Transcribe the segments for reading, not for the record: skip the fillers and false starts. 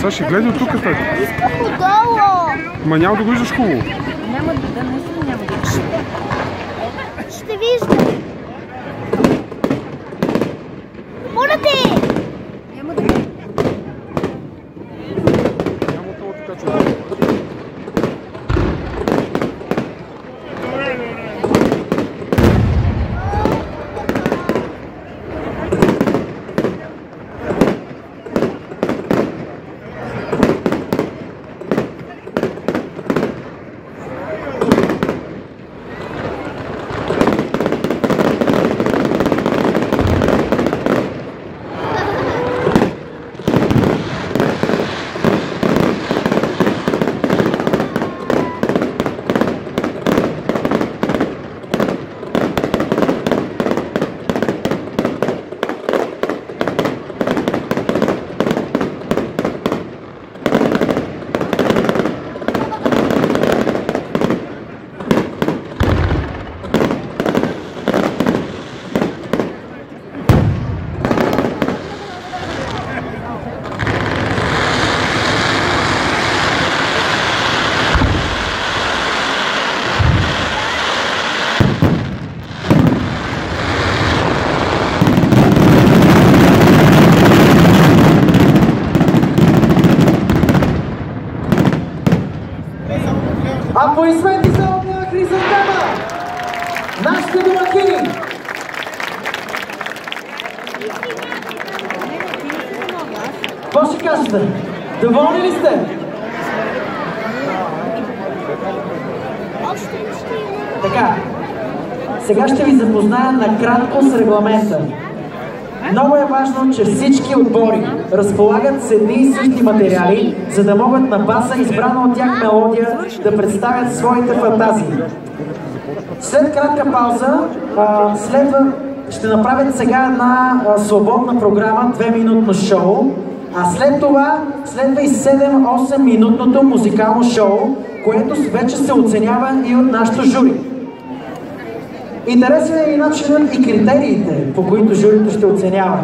Сега ще гледа от тук, така. Искам отдолу. Ма няма да го виждаш хубаво. Няма да, наистина няма да. Ще виждам. Моля те! Няма да. Няма това така чудо. Аплодисменти за Огняна Хризантема! Нашите домакини! Какво ще кажете? Доволни ли сте? Така, сега ще ви запозная накратко с регламента. Много е важно, че всички отбори разполагат с едни и същи материали, за да могат на база избрана от тях мелодия да представят своите фантазии. След кратка пауза ще направят сега една свободна програма, 2-минутно шоу, а след това следва и 7-8 минутното музикално шоу, което вече се оценява и от нашото жури. Интересен е и начинът и критериите, по които журито ще оценява.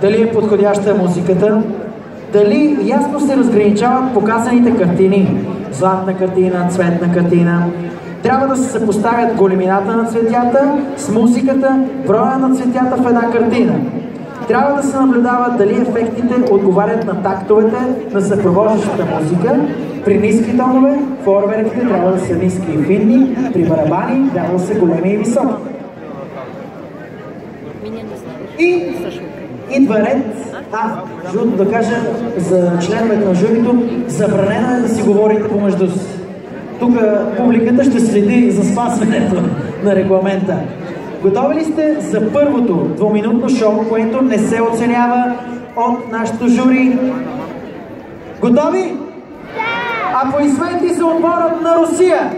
Дали е подходяща музиката, дали ясно се разграничават показаните картини. Златна картина, цветна картина. Трябва да се съпоставят големината на цветята с музиката, броя на цветята в една картина. Трябва да се наблюдава дали ефектите отговарят на тактовете на съпровождащата музика. При ниски тонове фойерверките трябва да са ниски и финни, при барабани трябва да са големи и високи. И идва ред, журито да кажа за членовете на журито, забранено е да си говорите помежду си. Тук публиката ще следи за спазването на регламента. Готови ли сте за първото 2-минутно шоу, което не се оценява от нашото жури? Готови? Аплодисменти за отборът на Русия!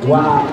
Wow.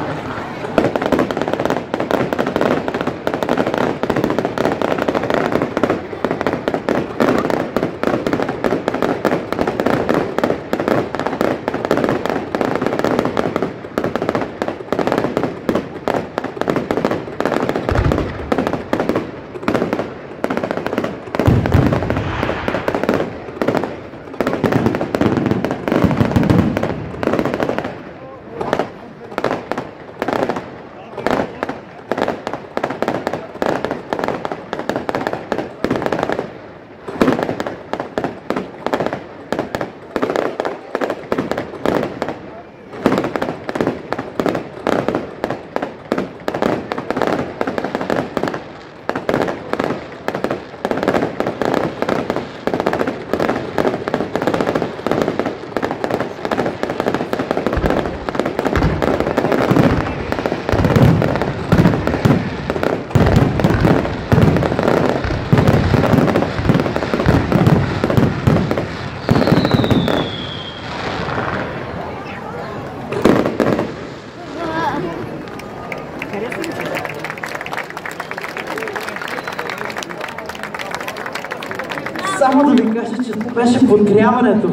само да ви кажа, че това беше подгряването.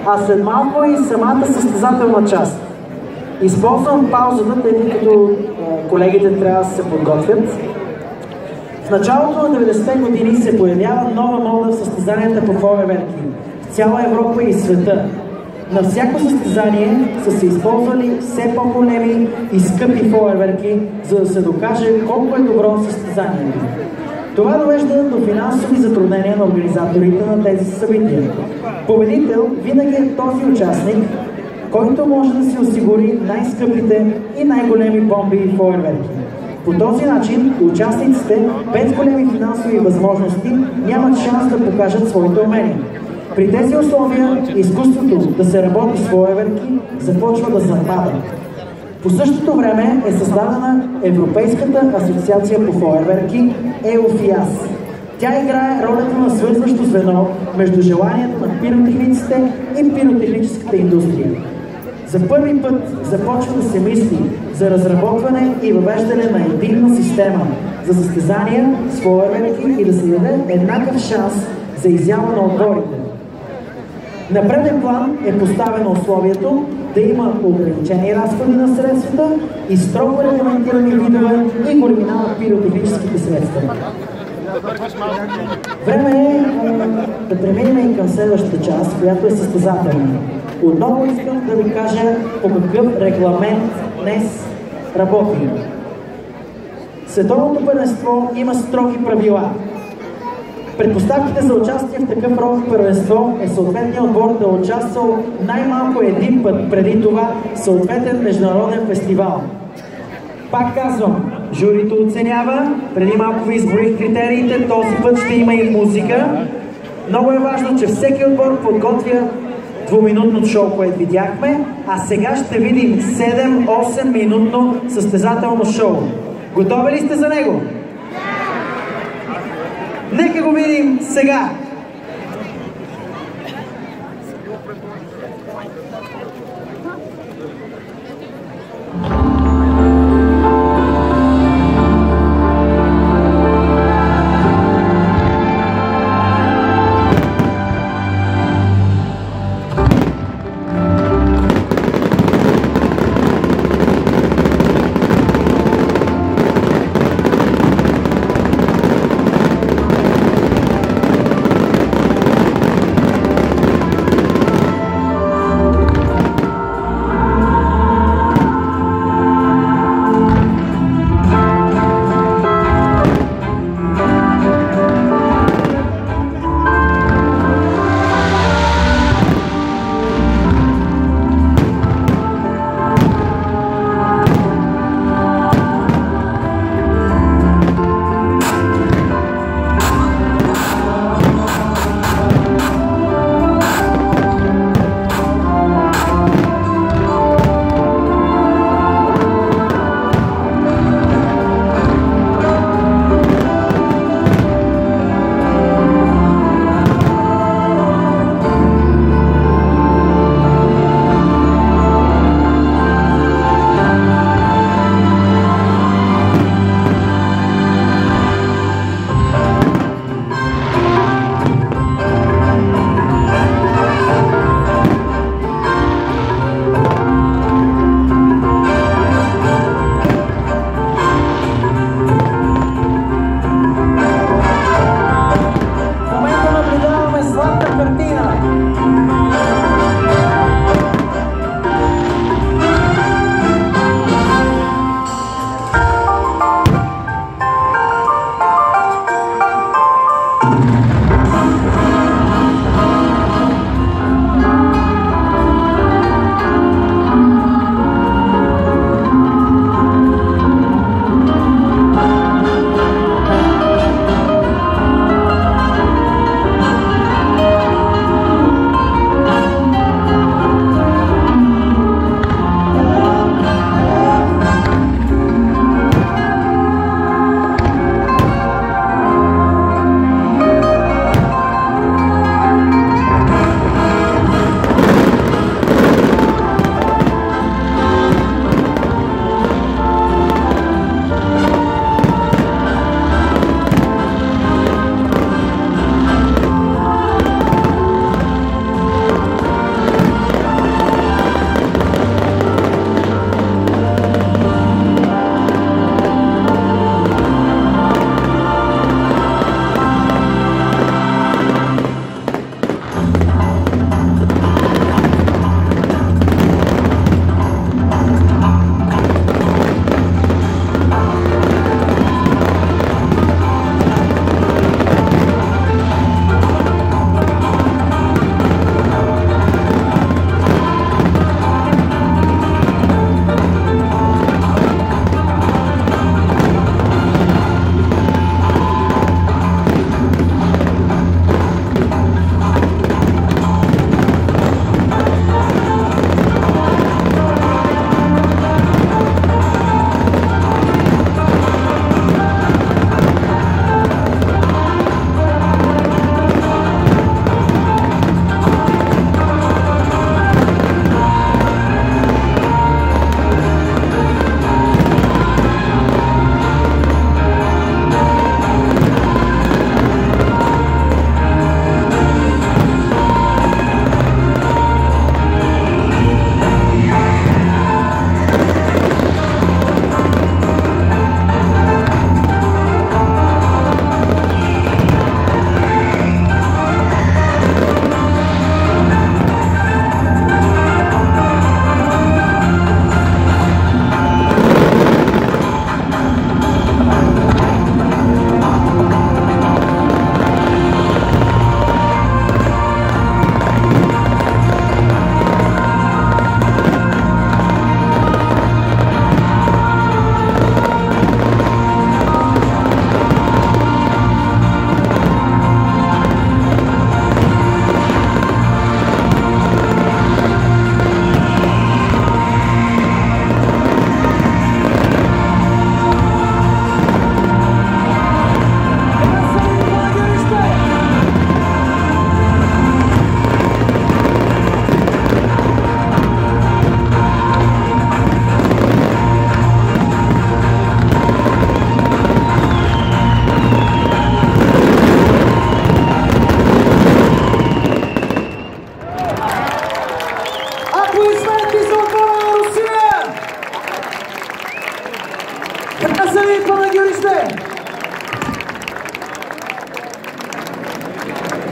А след малко и самата състезателна част. Използвам паузата, тъй като колегите трябва да се подготвят. В началото на 90-те години се появява нова мода в състезанията по фойерверки в цяла Европа и света. На всяко състезание са се използвали все по-големи и скъпи фойерверки, за да се докаже колко е добро състезанието. Това довежда до финансови затруднения на организаторите на тези събития. Победител винаги е този участник, който може да си осигури най-скъпите и най-големи бомби и фойерверки. По този начин участниците без големи финансови възможности нямат шанс да покажат своите умения. При тези условия изкуството да се работи с фойерверки започва да запада. По същото време е създадена Европейската асоциация по фойерверки EUFIAS. Тя играе ролята на свързващо звено между желанието на пиротехниците и пиротехническата индустрия. За първи път започва да се мисли за разработване и въвеждане на единна система за състезания с фойерверки и да се даде еднакъв шанс за изява на отборите. На преден план е поставено условието да има ограничени разходи на средствата и строго регламентирани видове и големина на пиротехническите средства. Време е да преминем и към следващата част, която е състезателна. Отново искам да ви кажа по какъв регламент днес работим. Световното първенство има строги правила. Предпоставките за участие в такъв род първенство е съответният отбор да е участвал най-малко един път преди това съответен международен фестивал. Пак казвам, журито оценява, преди малко ви изборих критериите, този път ще има и музика. Много е важно, че всеки отбор подготвя двуминутно шоу, което видяхме, а сега ще видим 7-8 минутно състезателно шоу. Готови ли сте за него? Нека го видим сега!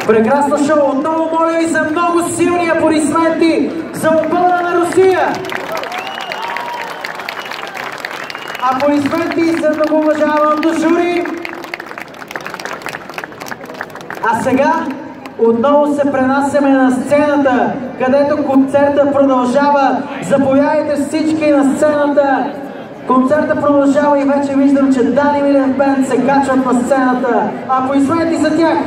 Прекрасно шоу! Отново моля ви за много силни аплодисменти за отбора на Русия! Аплодисменти за многоуважаваното жури! А сега отново се пренасяме на сцената, където концерта продължава. Заповядайте всички на сцената. Концерта продължава и вече виждам, че Дани Милев Бенд се качват на сцената. Аплодисменти за тях!